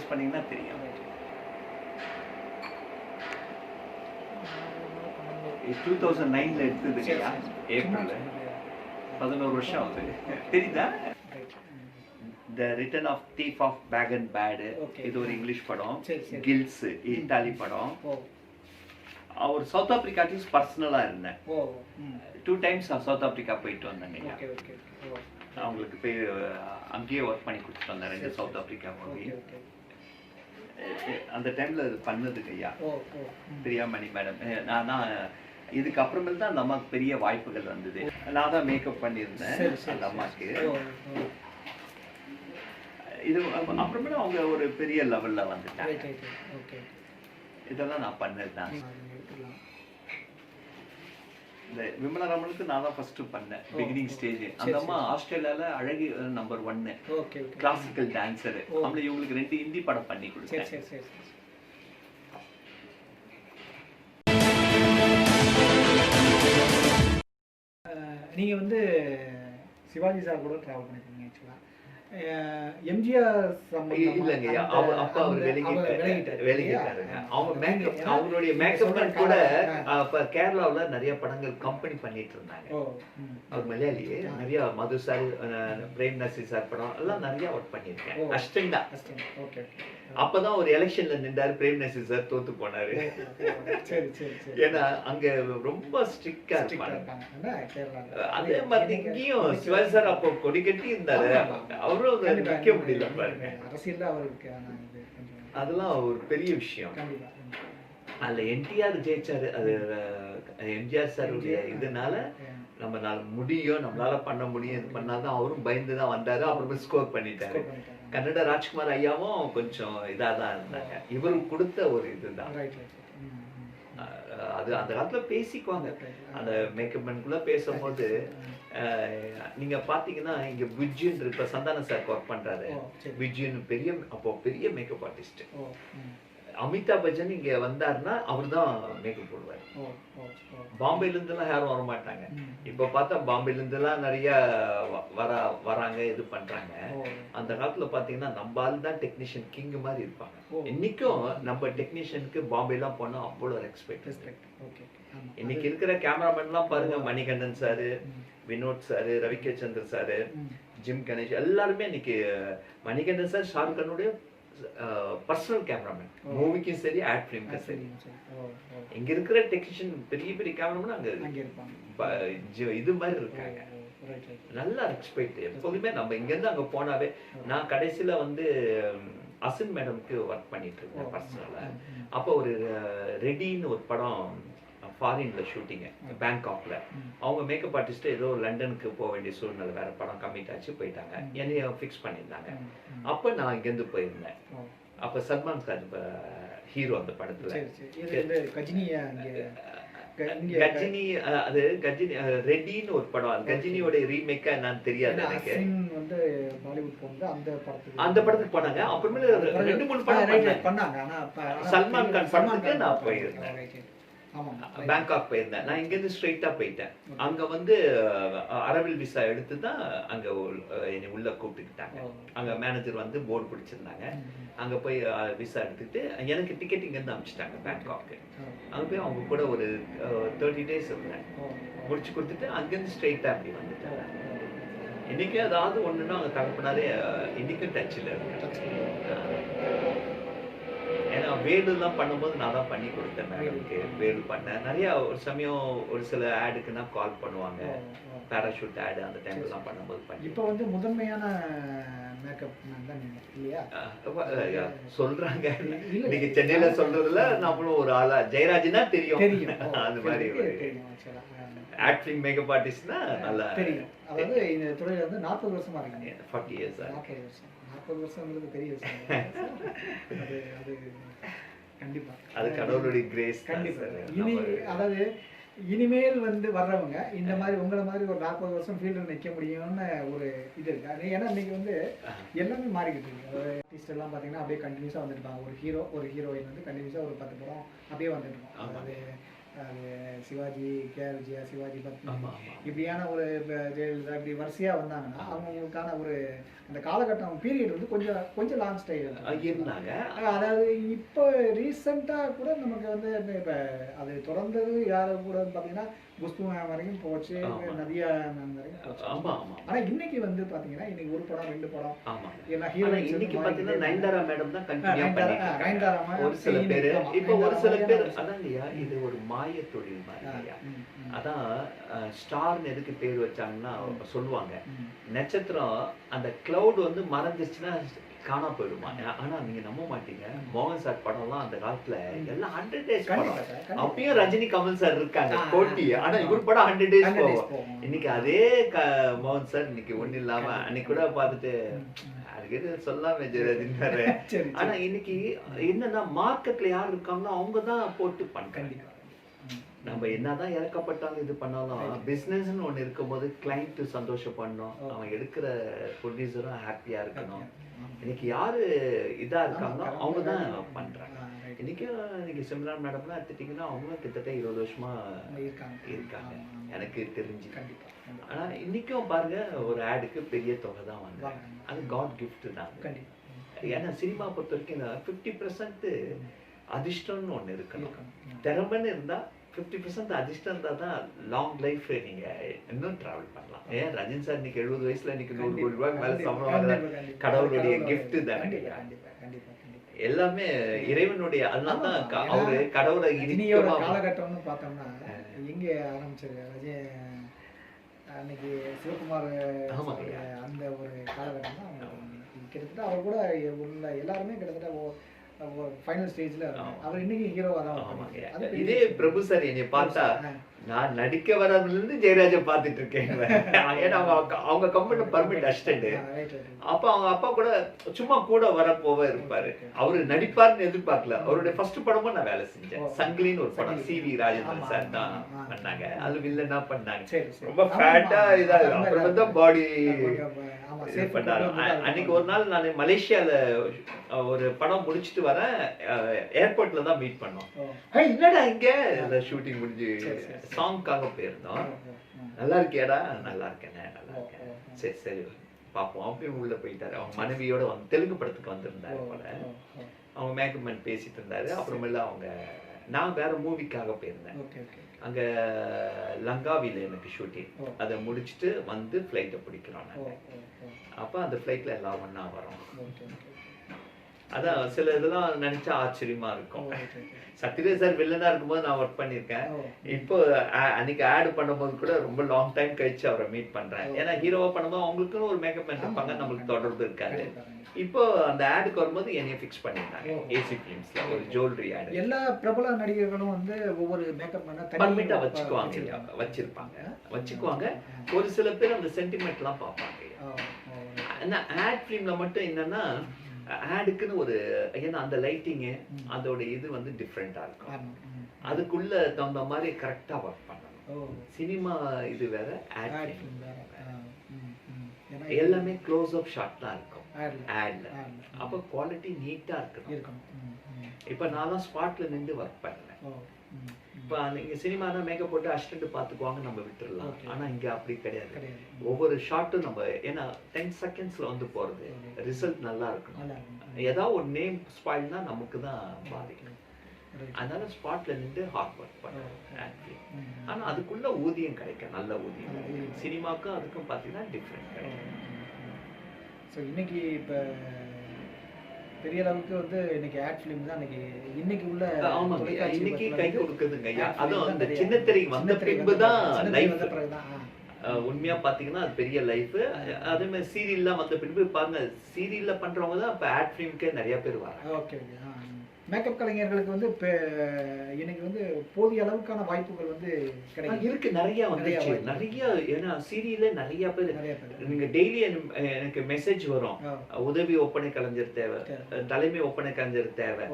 Notice பண்ணீங்கன்னா தெரியும். 2009ல எடுத்ததுங்கய்யா, April. 11 வருஷம் ஆகுது. தெரியுதா? The return of thief of பேக் அண்ட் பேடு, இது ஒரு இங்கிலீஷ் படம். கில்ஸ் இத்தாலி படம். அவர் சவுத் ஆப்பிரிக்கா பர்சனலா இருந்தேன். 2 டைம்ஸ் சவுத் ஆப்பிரிக்கா போயிட்டு வந்தேங்க. அவங்களுக்கு போய் அங்கேயே ஒர்க் பண்ணி கொடுத்துட்டு வந்தேன் 2 சவுத் ஆப்பிரிக்கா மூவி. அந்த டைம்ல அது பண்ணதுக்கு ஐயா பிரியாமணி மேடம். நான் இதுக்கப்புறமேல் தான் அந்த அம்மாவுக்கு பெரிய வாய்ப்புகள் வந்தது. நான் தான் மேக்கப் பண்ணியிருந்தேன் அந்த அம்மாவுக்கு. இது அப்புறமேல அவங்க ஒரு பெரிய லெவல்ல வந்துட்டாங்க. இதெல்லாம் நான் பண்ணது தான். இந்த விமலா ராமனுக்கு நான் தான் ஃபர்ஸ்ட் பண்ணேன் பிகினிங் ஸ்டேஜ். அந்த அம்மா ஆஸ்திரேலியால அழகி நம்பர் 1 கிளாசிக்கல் டான்சர். அவங்கள இவங்களுக்கு 2 ஹிந்தி படம் பண்ணி கொடுத்தேன். நீங்க வந்து சிவாஜி சார் கூட டிராவல் பண்ணிருக்கீங்க ஆக்சுவலா. எம்ஜிஆர் இல்லைங்கய்யா, அப்ப அவர் வெளியிட்டாருங்க. அவங்க மேக்கப், அவருடைய மேக்கப் கூட அப்ப கேரளாவுல நிறைய படங்கள் கம்பெனி பண்ணிட்டு இருந்தாங்க. அவர் மலையாளி. நிறைய மது சார், பிரேம் நசீர் சார் படம் எல்லாம் நிறைய ஒர்க் பண்ணிருக்கேன். அஷ்டண்டா. அப்பதான் ஒரு எலெக்ஷன்ல நின்றாரு பிரேம் நசீர் சார், தோத்து போனாரு. ஏன்னா அங்க ரொம்ப ஸ்ட்ரிக்டா இருப்பாங்க. அதே மாதிரி இங்கேயும் சிவாஜி சார் அப்போ கொடி கட்டி இருந்தாரு. அவரும் நிக்க முடியல பாருங்க. அதெல்லாம் ஒரு பெரிய விஷயம். அதுல என்டிஆர் ஜெயிச்சாரு. அது எம்ஜிஆர் சாருடைய இதனால நம்மளால முடியும், நம்மளால பண்ண முடியும், இது பண்ணாதான் அவரும் பயந்துதான் வந்தாரு. அப்புறமே ஸ்கோர் பண்ணிட்டாரு. கன்னட ராஜ்குமார் ஐயாவும் கொஞ்சம் இதாதான் இருந்தாங்க. இவருக்கு கொடுத்த ஒரு இதுதான் அது. அந்த காலத்துல பேசிக்குவாங்க. அந்த மேக்கப் மேனுக்குள்ள பேசும்போது நீங்க பாத்தீங்கன்னா இங்க விஜயன் இப்ப சந்தான சார் ஒர்க் பண்றாரு. விஜயன் பெரிய அப்போ பெரிய மேக்கப் ஆர்டிஸ்ட். அமிதாப் பச்சன் இங்க வந்தாருன்னா அவர்தான் மேக்கப் போடுவாரு. பாம்பேல இருந்து எல்லாம் யாரும் வர மாட்டாங்க. இப்ப பார்த்தா பாம்பேல இருந்து எல்லாம் நிறைய வராங்க, இது பண்றாங்க. அந்த காலத்துல பாத்தீங்கன்னா நம்ம ஆள் தான் டெக்னீஷியன் கிங் மாதிரி இருப்பாங்க. இன்னைக்கும் நம்ம டெக்னீஷியனுக்கு பாம்பே எல்லாம் போனா அவ்வளவு ரெஸ்பெக்ட். இன்னைக்கு இருக்கிற கேமராமேன் எல்லாம் பாருங்க, Manikandan sir, Vinod sir, Ravi K Chandra sir, Jim Ganesh எல்லாருமே இன்னைக்கு. மணிகண்டன் சார் ஷாருக் கானுடைய பர்சனல் கேமராமேன். மூவிக்கும் சரி, ஆட் ஃபிலிம்க்கும் சரி. இங்க இருக்கிற டெக்னீஷியன் பெரிய பெரிய கேமராமேன் அங்க இது மாதிரி இருக்காங்க. நல்லா ரெஸ்பெக்ட் எப்போதுமே. நம்ம இங்க இருந்து அங்க போனாவே, நான் கடைசியில வந்து அசின் மேடம்க்கு ஒர்க் பண்ணிட்டு இருக்கேன் பர்சனலா. அப்போ ஒரு ரெடின்னு ஒரு படம் ஃபாரின்ல ஷூட்டிங், பேங்காக்ல. அவங்க மேக்கப் ஆர்டிஸ்ட் ஏதோ லண்டனுக்கு போக வேண்டிய சூழ்நிலை, வேற படம் கமிட் ஆச்சு, போயிட்டாங்க. என்னைய ஃபிக்ஸ் பண்ணியிருந்தாங்க. அப்ப நான் இங்கிருந்து போயிருந்தேன். அப்ப சல்மான் கான் ஹீரோ அந்த படத்துல. கஜினி, அது கஜினி ரெட்டின்னு ஒரு படம். கஜினியோட ரீமேக்கா என்னன்னு தெரியாது எனக்கு. அந்த படத்துக்கு போனாங்க. அப்புறமேல 2-3 படம் பண்ணாங்க. சல்மான் கான் படத்துக்கு நான் போயிருந்தேன். பேங்காக் போயிருந்தேன். நான் இங்க இருந்து ஸ்ட்ரெயிட்டா போயிட்டேன். அங்க வந்து அரபில் விசா எடுத்து தான் அங்க என்னை உள்ள கூப்பிட்டுக்கிட்டாங்க. அங்க மேனேஜர் வந்து போர்டு பிடிச்சிருந்தாங்க. அங்க போய் விசா எடுத்துட்டு எனக்கு டிக்கெட் இங்க இருந்து அனுப்பிச்சிட்டாங்க பேங்காக்கு. அங்க போய் அவங்க கூட ஒரு 30 days இருந்தேன். முடிச்சு கொடுத்துட்டு அங்கிருந்து ஸ்ட்ரெயிட்டா அப்படி வந்துட்டேன். இன்னைக்கு அதாவது ஒண்ணுன்னா அவங்க தகப்பனாரே இன்னைக்கும் டச்சில் இருக்கேன். ஏன்னா வேலுலாம் பண்ணும்போது நான் தான் பண்ணி கொடுத்தேன் மேடம்க்கு. வேலு பண்ணேன் நிறைய. ஒரு சமயம் ஒரு சில ஆடுக்குன்னா கால் பண்ணுவாங்க, பேராஷூட் ஆடு, அந்த டைம்லாம் பண்ணும்போது பண்ணி. இப்போ வந்து முதன்மையான மேக்கப் இல்லையா சொல்றாங்க. நீங்க சென்னையில சொல்றதுல நம்மளும் ஒரு ஆளா ஜெயராஜ்னா தெரியும். அந்த மாதிரி ஆட் ஃபிலிம் மேக்கப் ஆர்டிஸ்ட்னா நல்லா தெரியும். அதாவது இந்த துறையில வந்து 40 வருஷமா இருக்கீங்க. 40 years. 40 வருஷம்ங்கிறது பெரிய விஷயம். அது கண்டிப்பா அது கடவுளுடைய கிரேஸ். கண்டிப்பா. இனி அதாவது இனிமேல் வந்து வர்றவங்க இந்த மாதிரி உங்களை மாதிரி ஒரு 40 வருஷம் ஃபீல்டில் நிற்க முடியும்னு ஒரு இது இருக்கு. ஏன்னா இன்னைக்கு வந்து எல்லாமே மாறிக்கிட்டு இருக்கு. ஆர்டிஸ்ட் எல்லாம் பார்த்தீங்கன்னா அப்படியே கண்டினியூஸாக வந்துட்டு இருப்பாங்க. ஒரு ஹீரோ ஒரு ஹீரோயின் வந்து கண்டினியூஸாக ஒரு 10 படம் அப்படியே வந்துட்டு இருக்கோம். அதாவது அது சிவாஜி, கே.ஆர். விஜயா, சிவாஜி பத்மினி ஆமா ஆமா இப்படியான ஒரு ஜெயலலிதா இப்படி வரிசையாக வந்தாங்கன்னா அவங்களுக்கான ஒரு அந்த காலகட்டம் பீரியட் வந்து கொஞ்சம் கொஞ்சம் லாங் ஸ்டே இருந்தாங்க. அதாவது இப்போ ரீசெண்டாக கூட நமக்கு வந்து இப்போ அது தொடர்ந்தது யார் கூட பார்த்தீங்கன்னா குஷ்பு மேம் வரைக்கும் போச்சு, நதியா மேம் வரைக்கும் போச்சு. ஆமா ஆமா ஆனால் இன்னைக்கு வந்து பார்த்தீங்கன்னா இன்னைக்கு ஒரு படம் 2 படம் ஆமா எல்லாம் ஆனா ஹீரோயின்ஸ் இன்னைக்கு பாத்தீங்கன்னா நயன்தாரா மேடம் தான் கண்டினியூ பண்ணிட்டு நயன்தாரா ஒரு சில பேரு இப்ப ஒரு சில பேர் அதாங்கய்யா இது ஒரு மாய தொழில் மாதிரியா. அதான் ஸ்டார்னு எதுக்கு பேர் வச்சாங்கன்னா சொல்லுவாங்க நட்சத்திரம் அந்த கிளவுட் வந்து மறைஞ்சிருச்சுன்னா காணா போயிடுமா. ஆனா நீங்க நம்ப மாட்டீங்க, மோகன் சார் படம்லாம் அந்த காலத்துல எல்லாம் 100 days படம். அப்பயும் ரஜினி கமல் சார் இருக்காங்க போட்டி, ஆனா இவர் படம் 100 days போகும். இன்னைக்கு அதே மோகன் சார் இன்னைக்கு ஒண்ணு இல்லாம அன்னைக்கு கூட பார்த்துட்டு அதுக்கு சொல்லாம ஜெயராஜின்னாரு. ஆனா இன்னைக்கு என்னன்னா மார்க்கெட்ல யார் இருக்காங்களோ அவங்கதான் போட்டு பண்றாங்க. நம்ம என்னதான் இறக்கப்பட்டாலும் இது பண்ணாலும் பிசினஸ்ன்னு ஒண்ணு இருக்கும்போது கிளைண்ட் சந்தோஷப்படணும், அவன் எடுக்கிற ப்ரொடியூசரும் ஹாப்பியா இருக்கணும். இன்னைக்கு யாரு இதா இருக்காங்களோ அவங்கதான் பண்றாங்க. இன்னைக்கு சிம்ரான் மேடம்லாம் எடுத்துட்டீங்கன்னா அவங்களும் கிட்டத்தட்ட 20 வருஷமா இருக்காங்க எனக்கு தெரிஞ்சு. ஆனா இன்னைக்கும் பாருங்க ஒரு ஆடுக்கு பெரிய தொகை தான் வந்து அது காட் கிஃப்ட் தான். ஏன்னா சினிமா பொறுத்த வரைக்கும் 50% அதிர்ஷ்டம்னு ஒண்ணு இருக்கணும். திறமைன்னு இருந்தா 50% அதிர்ஷ்டம் இருந்தா தான் லாங் லைஃப் நீங்க இன்னும் டிராவல் பண்ணலாம். ஏன் ரஜினி சார் இன்னைக்கு 70 வயசுல இன்னைக்கு 100 கோடி ரூபாய்க்கு மேல சம்பளம் கடவுளுடைய கிஃப்ட் தானே. எல்லாமே இறைவனுடைய, அதனாலதான் அவரு கடவுளை காலகட்டம்னு பார்த்தோம்னா எங்க ஆரம்பிச்சது ரஜினி அன்னைக்கு சிவகுமார் அந்த ஒரு காலகட்டம் தான். கிட்டத்தட்ட அவர் கூட உள்ள எல்லாருமே கிட்டத்தட்ட ஃபைனல் ஸ்டேஜ்ல அவர் இன்னைக்கு ஹீரோவா தான். இதே பிரபு சார் என்னை பார்த்தா நான் நடிக்க வரதுல இருந்து ஜெயராஜை பார்த்துட்டு இருக்கேன். ஏன்னா அவங்க கம்பெனில பர்மனன்ட் அசிஸ்டன்ட். அப்ப அவங்க அப்பா கூட சும்மா கூட வரப்போவ இருப்பாரு. அவரு நடிப்பாருன்னு எதிர்பார்க்கல. அவருடைய ஃபர்ஸ்ட் படமும் நான் வேலை செஞ்சேன். சங்கிலின்னு ஒரு படம் சி.வி. ராஜேந்திரன் சார் தான் பண்ணாங்க. அது வில்லனா பண்ணாங்க. ரொம்ப ஃபேட்டா இதா அப்புறம் வந்து பாடி பண்ணாரு. அன்னைக்கு ஒரு நாள் நான் மலேசியால ஒரு படம் முடிச்சுட்டு வரேன். ஏர்போர்ட்ல தான் மீட் பண்ணோம். என்னடா இங்க ஷூட்டிங் முடிஞ்சு சாங்காக போயிருந்தோம். நல்லா இருக்கியாடா? நல்லா இருக்கேனே, நல்லா இருக்கேன். சரி சரி பாப்போம். அப்பயும் உள்ள போயிட்டாரு. அவங்க மனைவியோட தெலுங்கு படத்துக்கு வந்திருந்தாரு போல. அவங்க மேக்கப் பேசிட்டு இருந்தாரு. அப்புறமேல அவங்க நான் வேற மூவிக்காக போயிருந்தேன். அங்க லங்காவில எனக்கு ஷூட்டிங். அதை முடிச்சுட்டு வந்து ஃபிளைட்டை பிடிக்கிறோம் நாங்க. அப்ப அந்த ஃபிளைட்ல எல்லாம் ஒண்ணா வரோம். அதான் சில இதெல்லாம் நினைச்சா ஆச்சரியமா இருக்கும். சத்யராஜ் சார் வில்லனா இருக்கும்போது நான் ஒர்க் பண்ணிருக்கேன். இப்போ அன்னைக்கு ஆட் பண்ணும்போது கூட ரொம்ப லாங் டைம் கழிச்சு அவரை மீட் பண்றேன். ஏன்னா ஹீரோவா பண்ணும்போது அவங்களுக்குன்னு ஒரு மேக்கப் மேன் இருப்பாங்க, நம்மளுக்கு தொடர்பு இருக்காது. இப்போ அந்த ஆடுக்கு வரும்போது என்னைய ஃபிக்ஸ் பண்ணிருந்தாங்க. ஏசி ஃபிலிம்ஸ்ல ஒரு ஜுவல்லரி ஆட். எல்லா பிரபல நடிகர்களும் வந்து ஒவ்வொரு மேக்கப் மேனா பர்மிட்டா வச்சுக்குவாங்க. ஒரு சில பேர் அந்த சென்டிமெண்ட் எல்லாம் பார்ப்பாங்க. ஆனா ஆட் ஃபிலிம்ல மட்டும் என்னன்னா ஆடுக்குன்னு ஒரு, ஏன்னா அந்த லைட்டிங் அதோட இது வந்து டிஃப்ரெண்டா இருக்கும். அதுக்குள்ள தகுந்த மாதிரி கரெக்டா ஒர்க் பண்ணணும். சினிமா இது வேற, ஆட் வேற. எல்லாமே க்ளோஸ் அப் ஷாட் தான் இருக்கும் ஆட்ல. அப்ப குவாலிட்டி நீட்டா இருக்கணும். இப்ப நான் ஸ்பாட்ல நின்று ஒர்க் பண்ணேன். இப்ப நீங்க சினிமானா மேக்கப் போட்டு அசிஸ்டன்ட் பாத்துக்குவாங்க, நம்ம விட்டுறலாம். ஆனா இங்க அப்படி கிடையாது. ஒவ்வொரு ஷாட்டும் நம்ம, ஏன்னா 10 செகண்ட்ஸ்ல வந்து போறது, ரிசல்ட் நல்லா இருக்கணும். ஏதாவது ஒரு நேம் ஸ்பாயில்னா நமக்கு தான் பாதிக்கும். அதனால ஸ்பாட்ல நின்று ஹார்ட் ஒர்க் பண்ணுவோம். ஆனா அதுக்குள்ள ஊதியம் கிடைக்கும், நல்ல ஊதியம். சினிமாக்கும் அதுக்கும் பாத்தீங்கன்னா டிஃப்ரெண்ட் கிடைக்கும். இன்னைக்கு இப்ப பெரிய அளவுக்கு வந்து இன்னைக்கு ஆட் ஃபிலிம் தான் இன்னைக்கு உள்ள இன்னைக்கு கை கொடுக்குதுங்க. அதுவும் அந்த சின்ன திரைக்கு வந்த பின்பு தான் லைஃப். உண்மையா பாத்தீங்கன்னா அது பெரிய லைஃப். அதே மாதிரி சீரியல்லாம் வந்த பின்பு பாருங்க, சீரியல்ல பண்றவங்க தான் இப்ப ஆட் ஃபிலிம்க்கே நிறைய பேர் வராங்க. ஓகே. மேக்கப் கலைஞர்களுக்கு வந்து எனக்கு வந்து போதிய அளவுக்கான வாய்ப்புகள் வந்து இருக்கு, நிறைய வந்துச்சு. நிறைய, ஏன்னா சீரியல்ல நிறைய பேர் நீங்க டெய்லி எனக்கு மெசேஜ் வரும், உதவி ஒப்பனை கலைஞர் தேவை, தலைமை ஒப்பனை கலைஞர் தேவை,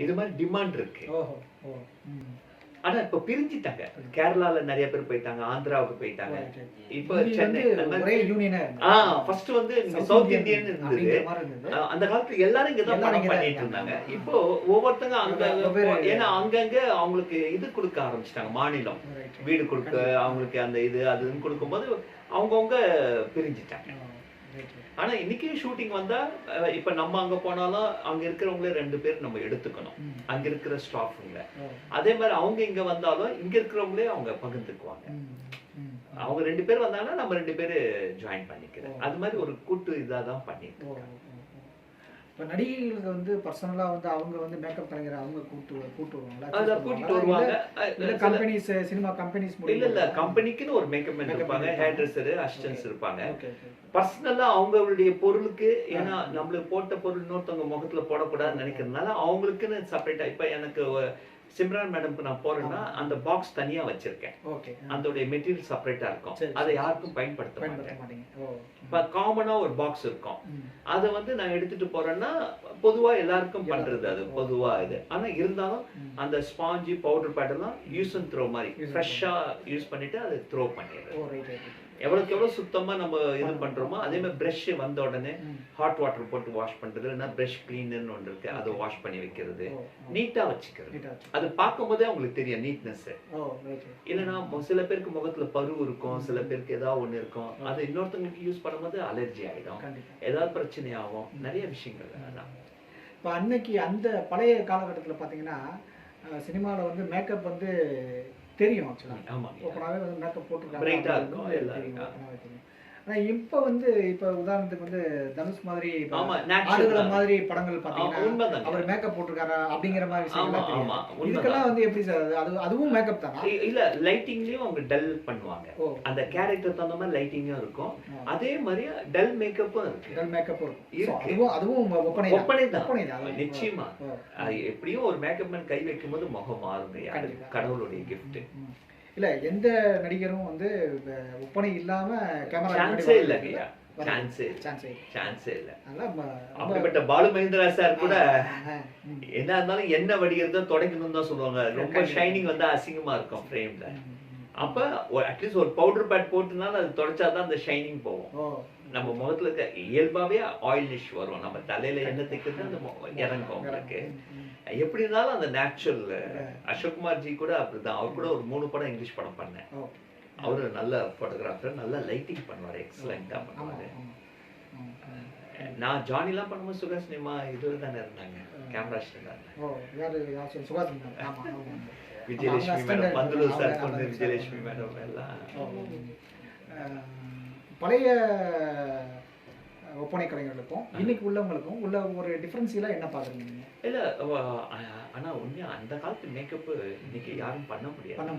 இது மாதிரி டிமாண்ட் இருக்கு. ஆனா இப்ப பிரிஞ்சிட்டாங்க. கேரளால நிறைய பேர் போயிட்டாங்க, ஆந்திராவுக்கு போயிட்டாங்க. இப்போ சென்னை ஒரே யூனியனா ஃபர்ஸ்ட் வந்து சவுத் இந்தியன் இருந்தது. அந்த காலத்துல எல்லாரும் இங்க தான் படம் பண்ணிட்டு இருந்தாங்க. இப்போ ஒவ்வொருத்தங்க அங்க, ஏன்னா அங்கங்க அவங்களுக்கு இது கொடுக்க ஆரம்பிச்சிட்டாங்க, மாநிலம் வீடு கொடுக்க அவங்களுக்கு அந்த இது அதுன்னு கொடுக்கும்போது அவங்கவுங்க பிரிஞ்சிட்டாங்க. ஆனா இன்னைக்கு ஷூட்டிங் வந்தா இப்ப நம்ம அங்க போனாலும் அங்க இருக்கிறவங்களே 2 பேர் நம்ம எடுத்துக்கணும், அங்க இருக்கிற ஸ்டாஃப்ங்க. அதே மாதிரி அவங்க இங்க வந்தாலும் இங்க இருக்கிறவங்களே அவங்க பகிர்ந்துக்குவாங்க. அவங்க 2 பேர் வந்தாங்கன்னா நம்ம 2 பேரு ஜாயின் பண்ணிக்கிறோம். அது மாதிரி ஒரு கூட்டு இதாதான் பண்ணிருக்கோம். இப்போ நடிகைகளுக்கு வந்து பர்சனலா வந்து அவங்க வந்து மேக்கப் கலைஞர் அவங்க கூட்டு வருவாங்களா? அத கூட்டிட்டு வருவாங்க. இல்ல கம்பெனிஸ், சினிமா கம்பெனிஸ் இல்ல கம்பெனிக்குன்னு ஒரு மேக்கப் மேன் இருப்பாங்க, ஹேர் ட்ரெஸ்ஸர், அசிஸ்டன்ட்ஸ் இருப்பாங்க. பர்சனலா அவங்களுடைய பொருளுக்கு, ஏன்னா நம்மளுக்கு போட்ட பொருள் இன்னொருத்தவங்க முகத்துல போடக்கூடாதுன்னு நினைக்கிறதுனால அவங்களுக்குன்னு செப்பரேட்டா. இப்ப எனக்கு சிம்ரன் மேடம்க்கு நான் போறேன்னா அந்த பாக்ஸ் தனியா வச்சிருக்கேன். அதோட மெட்டீரியல் செப்பரேட்டா இருக்கும், அதை யாருக்கும் பயன்படுத்த மாட்டேன். இப்ப காமனா ஒரு பாக்ஸ் இருக்கும், அதை வந்து நான் எடுத்துட்டு போறேன்னா பொதுவா எல்லாருக்கும் பண்றது அது பொதுவா இது. ஆனா இருந்தாலும் அந்த ஸ்பாஞ்சி பவுடர் பேட் எல்லாம் யூஸ் அண்ட் த்ரோ மாதிரி ஃப்ரெஷ்ஷா யூஸ் பண்ணிட்டு அதை த்ரோ பண்ணிடுறேன். எவ்வளவுக்கு எவ்வளவு சுத்தமா நம்ம இது பண்றோமோ அதே மாதிரி பிரஷ் வந்த உடனே ஹாட் வாட்டர் போட்டு வாஷ் பண்றது, இல்லைன்னா பிரஷ் கிளீனர்னு ஒன்று இருக்கு, அதை வாஷ் பண்ணி வைக்கிறது, நீட்டா வச்சுக்கிறது. அது பார்க்கும் போதே அவங்களுக்கு தெரியும் நீட்னஸ். இல்லைன்னா சில பேருக்கு முகத்துல பரு இருக்கும், சில பேருக்கு ஏதாவது ஒண்ணு இருக்கும், அது இன்னொருத்தவங்களுக்கு யூஸ் பண்ணும்போது அலர்ஜி ஆயிடும், ஏதாவது பிரச்சனை ஆகும், நிறைய விஷயங்கள். அதான் இப்போ அன்னைக்கு அந்த பழைய காலகட்டத்தில் பார்த்தீங்கன்னா சினிமாவில் வந்து மேக்கப் வந்து தெரியும். ஆக்சுவலாக ஓப்பனாகவே வந்து மேக்கப் போட்டுருக்காங்க. ஆனால் இப்போ வந்து இப்போ உதாரணத்துக்கு வந்து தனுஷ் மாதிரி ஆடுகள மாதிரி படங்கள் பார்த்தீங்கன்னா அவர் மேக்கப் போட்டிருக்காரா அப்படிங்கிற மாதிரி விஷயங்கள்லாம் தெரியும். இதுக்கெல்லாம் வந்து எப்படி சார் அதுவும் மேக்கப் தானா? இல்ல லைட்டிங்லயும் அவங்க டல் பண்ணுவாங்க, அந்த கேரக்டர் தகுந்த மாதிரி லைட்டிங்கும் இருக்கும், அதே மாதிரி டல் மேக்கப்பும் இருக்கு. டல் மேக்கப்பும் இருக்கு, அதுவும் ஒப்பனை தான் நிச்சயமா. எப்படியும் ஒரு மேக்கப் மேன் கை வைக்கும் போது முகம் மாறுங்க, கடவுளுடைய கிஃப்ட். இல்ல எந்த நடிகரும் வந்து ஒப்பனை இல்லாம கேமரா சான்ஸே இல்லையா, சான்ஸே இல்ல. அப்படிப்பட்ட பாலு மகேந்திரா சார் கூட என்ன இருந்தாலும் என்ன வடிகிறதோ தொடக்கணும் தான் சொல்லுவாங்க. ரொம்ப ஷைனிங் வந்து அசிங்கமா இருக்கும் ஃப்ரேம்ல. அப்ப அட்லீஸ்ட் ஒரு பவுடர் பேட் போட்டுனாலும் அது தொடச்சாதான் அந்த ஷைனிங் போகும். நம்ம முகத்துல இருக்க இயல்பாவே ஆயில்னிஷ் வரும், நம்ம தலையில எண்ணெய் தைக்கிறது அந்த இறங்கும் அவங்களுக்கு. எப்படி இருந்தாலும் அந்த நேச்சுரல். அசோக்குமார் ஜி கூட அப்படிதான், அவர் கூட ஒரு 3 படம் இங்கிலீஷ் படம் பண்ணேன். அவரு நல்ல போட்டோகிராஃபர், நல்லா லைட்டிங் பண்ணுவாரு, எக்ஸலண்டா பண்ணுவாரு. நான் ஜானி எல்லாம் பண்ணும்போது சுகாஸ் சினிமா இதுல தானே இருந்தாங்க, கேமரா விஜயலட்சுமி மேடம், பந்துலூர் சார் பொண்ணு விஜயலட்சுமி மேடம் எல்லாம். பழைய ஒப்பனை கலைஞர்களுக்கும் இன்னைக்கு உள்ளவங்களுக்கும் உள்ள ஒரு டிஃபரன்ஸ் எல்லாம் என்ன பாக்குறீங்க? இல்ல ஆனா உண்மையா அந்த காலத்து மேக்கப் இன்னைக்கு யாரும் பண்ண முடியாது.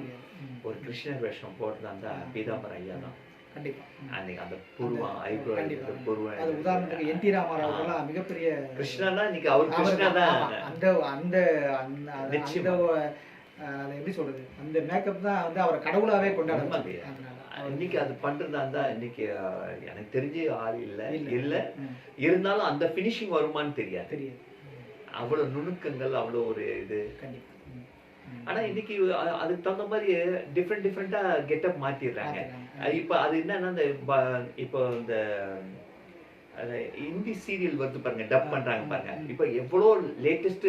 ஒரு கிருஷ்ணர் வேஷம் போட்டுருந்தா பீதாம்பரம் ஐயா தான் கண்டிப்பா. அன்னைக்கு அந்த புருவம், ஐப்ரோ, புருவம், அது உதாரணத்துக்கு என்டி ராமாராவ் எல்லாம் மிகப்பெரிய கிருஷ்ணா. இன்னைக்கு அவர் கிருஷ்ணா தான். அந்த அந்த அந்த எப்படி சொல்றது, அந்த மேக்கப் தான் வந்து அவரை கடவுளாவே கொண்டாடுறாங்க. இன்னைக்கு அது பண்றதா இருந்தா இன்னைக்கு எனக்கு தெரிஞ்சு ஆள் இல்ல இருந்தாலும் அந்த பினிஷிங் வருமானு தெரியாது. அவ்வளவு நுணுக்கங்கள், அவ்வளவு ஒரு இது. ஆனா இன்னைக்கு அதுக்கு தகுந்த மாதிரி டிஃப்ரெண்டா கெட்டப் மாத்திடுறாங்க. இப்ப அது என்னன்னா இப்போ இந்த ஹிந்தி சீரியல் வருது பாருங்க, டப் பண்றாங்க பாருங்க, இப்ப எவ்வளவு லேட்டஸ்ட்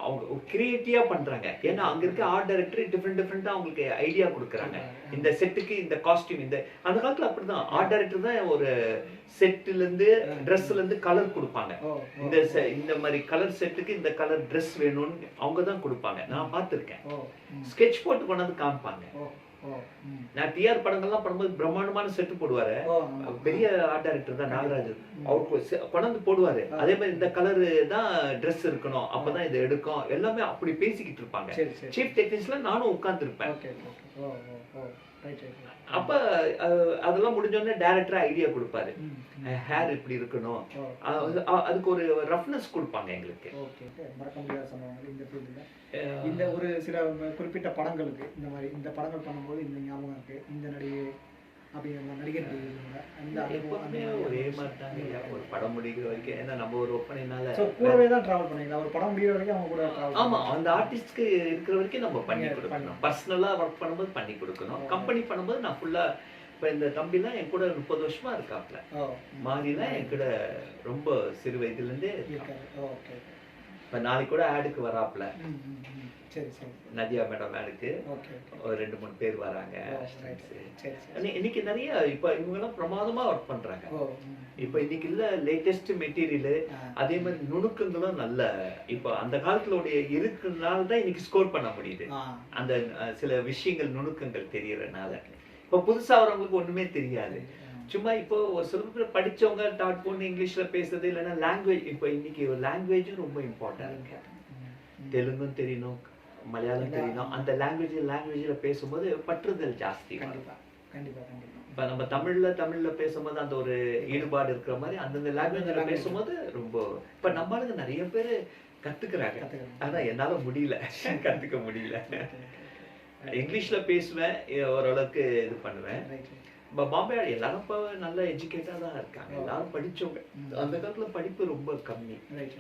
அவங்க கிரியேட்டிவா பண்றாங்க. ஏன்னா அங்க இருக்க ஆர்ட் டைரக்டர் டிஃப்ரெண்டா அவங்களுக்கு ஐடியா கொடுக்குறாங்க. இந்த செட்டுக்கு இந்த காஸ்டியூம், இந்த அந்த காலத்துல அப்படிதான் ஆர்ட் டைரக்டர் தான் ஒரு செட்ல இருந்து ட்ரெஸ்ல இருந்து கலர் கொடுப்பாங்க. இந்த மாதிரி கலர் செட்டுக்கு இந்த கலர் ட்ரெஸ் வேணும்னு அவங்க தான் கொடுப்பாங்க. நான் பார்த்திருக்கேன், ஸ்கெட்ச் போட்டு கொண்டாந்து காமிப்பாங்க. நான் டிஆர் படங்கள்லாம் பண்ணும்போது பிரம்மாண்டமான செட்டு போடுவாரு, பெரிய ஆர்ட் டைரக்டர் தான் நாகராஜன், அவருக்கு கொண்டாந்து போடுவாரு. அதே மாதிரி இந்த கலரு தான் ட்ரெஸ் இருக்கணும், அப்பதான் இதை எடுக்கும், எல்லாமே அப்படி பேசிக்கிட்டு இருப்பாங்க. சீஃப் டெக்னீஷியன்ல நானும் உட்கார்ந்து இருப்பேன். அப்ப அதெல்லாம் முடிஞ்சோடனே டைரக்டரா ஐடியா கொடுப்பாரு, ஹேர் இப்படி இருக்கணும், அதுக்கு ஒரு ரஃப்னஸ் கொடுப்பாங்க எங்களுக்கு. இந்த ஒரு சில குறிப்பிட்ட படங்களுக்கு இந்த மாதிரி இந்த படங்கள் பண்ணும்போது இந்த ஞாபகம் இருக்கு, இந்த நடிகை அப்படிங்கிற நடிகர்கள் அந்த எப்பவுமே ஒரே மாதிரி தாங்க ஐயா. ஒரு படம் முடிக்கிற வரைக்கும், ஏன்னா நம்ம ஒரு ஒப்பனைனால கூடவே தான் டிராவல் பண்ணீங்களா? ஒரு படம் முடிகிற வரைக்கும் அவங்க கூட டிராவல்? ஆமா, அந்த ஆர்டிஸ்ட்க்கு இருக்கிற வரைக்கும் நம்ம பண்ணி கொடுக்கணும். பர்சனலா ஒர்க் பண்ணும்போது பண்ணி கொடுக்கணும். கம்பெனி பண்ணும்போது நான் ஃபுல்லா இப்போ இந்த தம்பிலாம் என் கூட 30 வருஷமா இருக்காப்ல. மாறிலாம் என் கூட ரொம்ப சிறு வயதுலேருந்தே இப்போ நாளைக்கு கூட ஆடுக்கு வராப்ல. சரி சரி. நதியா மேடம் ஆடுக்கு ஒரு 2-3 பேர் வராங்க. இன்னைக்கு நிறைய இப்போ இவங்கெல்லாம் பிரமாதமா ஒர்க் பண்றாங்க. இப்போ இன்னைக்கு இல்ல லேட்டஸ்ட் மெட்டீரியல், அதே மாதிரி நுணுக்கங்களும் நல்ல இப்போ அந்த காலத்துடைய இருக்குனால தான் இன்னைக்கு ஸ்கோர் பண்ண முடியுது. அந்த சில விஷயங்கள் நுணுக்கங்கள் தெரியறதுனால. இப்போ புதுசா வரவங்களுக்கு ஒண்ணுமே தெரியாது. சும்மா இப்போ ஒரு சில பேர் படிச்சவங்க டாட் போன்னு இங்கிலீஷ்ல பேசுறது, இல்லைன்னா லாங்குவேஜ். இப்போ இன்னைக்கு லாங்குவேஜும் ரொம்ப இம்பார்ட்டன்ட். தெலுங்கும் தெரியணும், மலையாளம் தெரியணும். அந்த லாங்குவேஜ்ல பேசும்போது பற்றுதல் ஜாஸ்தி. இப்போ நம்ம தமிழ்ல பேசும்போது அந்த ஒரு ஈடுபாடு இருக்கிற மாதிரி அந்தந்த லாங்குவேஜ்ல பேசும்போது ரொம்ப. இப்போ நம்மளுக்கு நிறைய பேர் கத்துக்கிறாங்க. ஆனா என்னால முடியல, கத்துக்க முடியல. இங்கிலீஷ்ல பேசுவேன், ஓரளவுக்கு இது பண்ணுவேன். பாம்பே எல்லாரும் இப்போ நல்ல எஜுகேட்டா தான் இருக்காங்க, எல்லாரும் படிச்சவங்க. அந்த காலத்துல படிப்பு ரொம்ப கம்மி.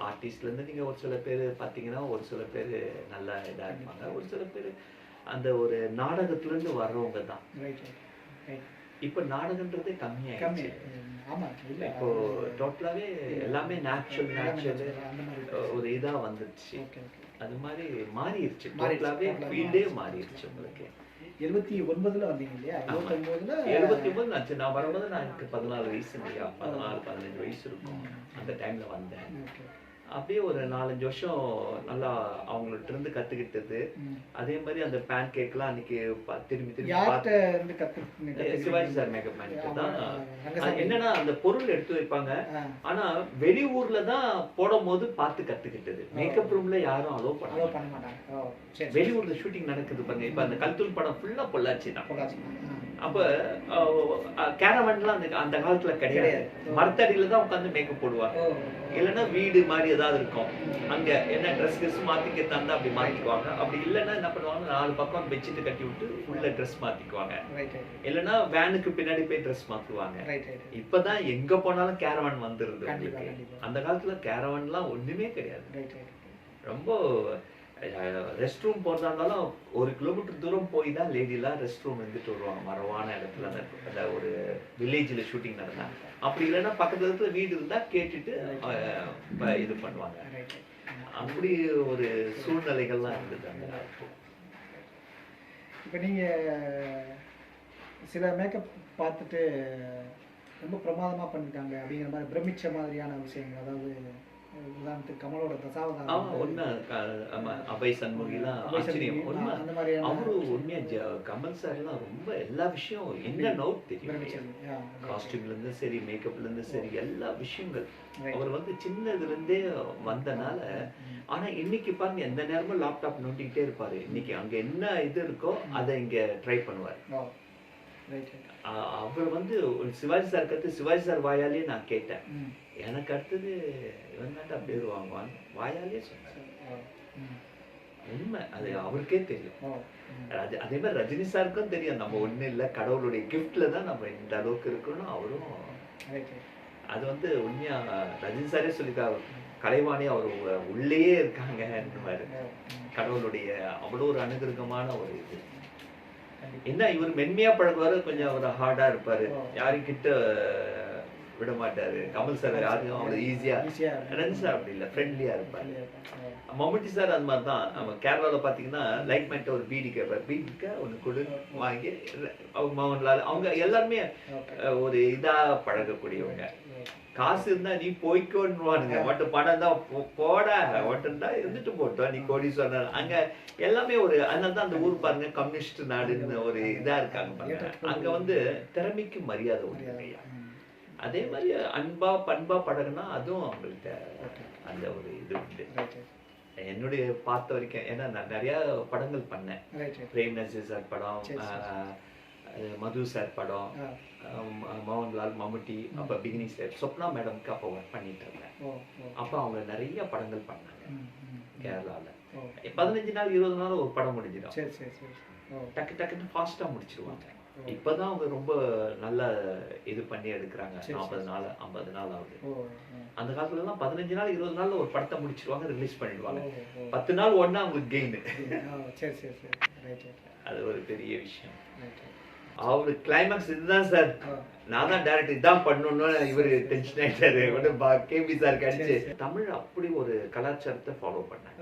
ஆர்டிஸ்ட்ல இருந்து நீங்க ஒரு சில பேர் பாத்தீங்கன்னா ஒரு சில பேர் நல்லா இதா இருப்பாங்க, ஒரு சில பேர் அந்த ஒரு நாடகத்துல இருந்து வர்றவங்க தான். இப்ப நாடகன்றதே கம்மியாயிடுச்சு. இப்போ டோட்டலாவே எல்லாமே நேச்சுரல் ஒரு இதா வந்துருச்சு. அது மாதிரி மாறிடுச்சு, டோட்டலாவே ஃபீல்டே மாறிடுச்சு. உங்களுக்கு 79ல வந்தீங்க இல்லையா? 79 ஆச்சு. நான் வரும்போது எனக்கு 14 வயசு இல்லையா, 14-15 வயசு இருக்கும். அந்த டைம்ல வந்தேன். அப்படியே ஒரு 4-5 வருஷம் நல்லா அவங்கள்ட்ட இருந்து கத்துக்கிட்டது. அதே மாதிரி அந்த பேன் கேக்லாம் அன்னைக்கு திரும்பி சிவாஜி சார் மேக்கப் மேன் தான். என்னன்னா அந்த பொருள் எடுத்து வைப்பாங்க, ஆனா வெளியூர்ல தான் போடும் போது பார்த்து கத்துக்கிட்டது. மேக்கப் ரூம்ல யாரும் அலோவ் பண்ண மாட்டாங்க. வெளியூர்ல ஷூட்டிங் நடக்குது பாருங்க. இப்ப அந்த கல்தூள் படம் ஃபுல்லா பொள்ளாச்சி தான். அப்ப கேரவன்லாம் அந்த காலத்துல கிடையாது. மரத்தடியில தான் உட்காந்து மேக்கப் போடுவாங்க, இல்லைன்னா வீடு மாதிரி ஏதாவது இருக்கும். அங்க என்ன ட்ரெஸ் மாத்திக்க தந்தா அப்படி மாத்திக்குவாங்க. அப்படி இல்லைன்னா என்ன பண்ணுவாங்க, 4 பக்கம் பெட்ஷீட் கட்டி விட்டு ஃபுல்லா ட்ரெஸ் மாத்திக்குவாங்க, இல்லைன்னா வேனுக்கு பின்னாடி போய் ட்ரெஸ் மாத்துவாங்க. இப்பதான் எங்க போனாலும் கேரவன் வந்துருது உங்களுக்கு. அந்த காலத்துல கேரவன்லாம் ஒண்ணுமே கிடையாது. ரொம்ப ரெஸ்ட் ரூம் போறதா இருந்தாலும் 1 கிலோமீட்டர் தூரம் போய் தான் லேடிலாம் ரெஸ்ட் ரூம் வந்துட்டு வருவாங்க, மரவான இடத்துல. அந்த ஒரு வில்லேஜ்ல ஷூட்டிங் நடந்தா. அப்படி இல்லைன்னா பக்கத்துல இருக்கிற வீடு இருந்தா கேட்டுட்டு இது பண்ணுவாங்க. அப்படி ஒரு சூழ்நிலைகள்லாம் இருந்தது அந்த காலத்துல. இப்போ நீங்க சில மேக்கப் பார்த்துட்டு ரொம்ப பிரமாதமா பண்ணிட்டாங்க அப்படிங்கிற மாதிரி பிரமிச்ச மாதிரியான விஷயங்கள், அதாவது உதாரணத்துக்கு கமலோட தசாவதாரம், அபய் சண்முகிலாம் ஆச்சரியம். அவரு உண்மையா கமல் சார்லாம் ரொம்ப எல்லா விஷயம் என்ன நோட் தெரியும். காஸ்டியூம்ல இருந்து சரி, மேக்கப்ல இருந்து சரி, எல்லா விஷயங்கள் அவர் வந்து சின்னதுல இருந்தே வந்தனால. ஆனா இன்னைக்கு பாருங்க, எந்த நேரமும் லேப்டாப் நோண்டிக்கிட்டே இருப்பாரு. இன்னைக்கு அங்க என்ன இது இருக்கோ அதை இங்க ட்ரை பண்ணுவார். அவர் வந்து சிவாஜி சார் கத்து சிவாஜி சார் வாயாலே நான் கேட்டேன், எனக்கு அடுத்தது இவன் தாண்டா பேர் வாங்குவான், வாயாலே சொன்னார். உண்மை, அது அவருக்கே தெரியும். அதே மாதிரி ரஜினி சாருக்கும் தெரியும், நம்ம ஒண்ணு இல்லை, கடவுளுடைய கிஃப்ட்ல தான் நம்ம இந்த அளவுக்கு இருக்கணும். அவரும் அது வந்து உண்மையா ரஜினி சாரே சொல்லிட்டாரு, கலைவாணி அவர் உள்ளேயே இருக்காங்க. கடவுளுடைய அவ்வளோ ஒரு அனுகிரகமான ஒரு இது. என்ன இவர் மென்மையா பழகுவாரு, கொஞ்சம் அவர் ஹார்டா இருப்பாரு, யாரும் கிட்ட விட மாட்டாரு. கமல் சார் யாருக்கும் அவ்வளவு ஈஸியா. ரஜினி சார் அப்படி இல்லை, ஃப்ரெண்ட்லியா இருப்பாரு. மம்முட்டி சார் அது மாதிரி தான். நம்ம கேரளாவில் பார்த்தீங்கன்னா லைக் மைட்ட ஒரு பீடி கேட்பார், பீடிக்க ஒன்று கொடு வாங்கி அவங்க மோகன்லால் அவங்க எல்லாருமே ஒரு இதா பழகக்கூடியவங்க. காசு இருந்தா நீ போய்க்கோன்னுவானுங்க, மட்டும் பணம் தான் போட ஒட்டுண்டா இருந்துட்டு போட்டோம், நீ கோடி சொன்ன அங்க எல்லாமே ஒரு. அதனால தான் அந்த ஊர் பாருங்க கம்யூனிஸ்ட் நாடுன்னு ஒரு இதா இருக்காங்க பாருங்க. அங்க வந்து திறமைக்கு மரியாதை உண்டு. அதே மாதிரி அன்பா பண்பா பழகுனா அதுவும் அவங்கள்ட்ட அந்த ஒரு இது உண்டு. என்னுடைய பார்த்த வரைக்கும், ஏன்னா நான் நிறைய படங்கள் பண்ணேன். பிரேம் நசீர் சார் படம், மது சார் படம், மோகன்லால், மம்முட்டி, அப்போ பிகினிங் ஸ்டேட், சொப்னா மேடம்க்கு அப்போ ஒர்க் பண்ணிட்டு இருந்தேன். அப்போ அவங்க நிறைய படங்கள் பண்ணாங்க கேரளாவில். 15 நாள் 20 நாள் ஒரு படம் முடிஞ்சிடும். டக்கு டக்குன்னு ஃபாஸ்ட்டாக முடிச்சிருவாங்க. இப்பதான் அவங்க ரொம்ப நல்லா இது பண்ணி எடுக்கிறாங்க. 40 நாள் 50 நாள் ஆகுது. அந்த காலத்துல எல்லாம் 15 நாள் 20 நாள்ல ஒரு படத்தை முடிச்சிருவாங்க, ரிலீஸ் பண்ணிடுவாங்க. 10 நாள் ஓடினா அவங்களுக்கு கெயின். அது ஒரு பெரிய விஷயம். அவரு கிளைமேக்ஸ் இதுதான் சார், நான் தான் டைரக்ட் இதான் பண்ணணும்னு இவரு டென்ஷன் ஆயிட்டாரு. கேபி சார் கடிச்சு தமிழ் அப்படி ஒரு கலாச்சாரத்தை ஃபாலோ பண்ணாங்க.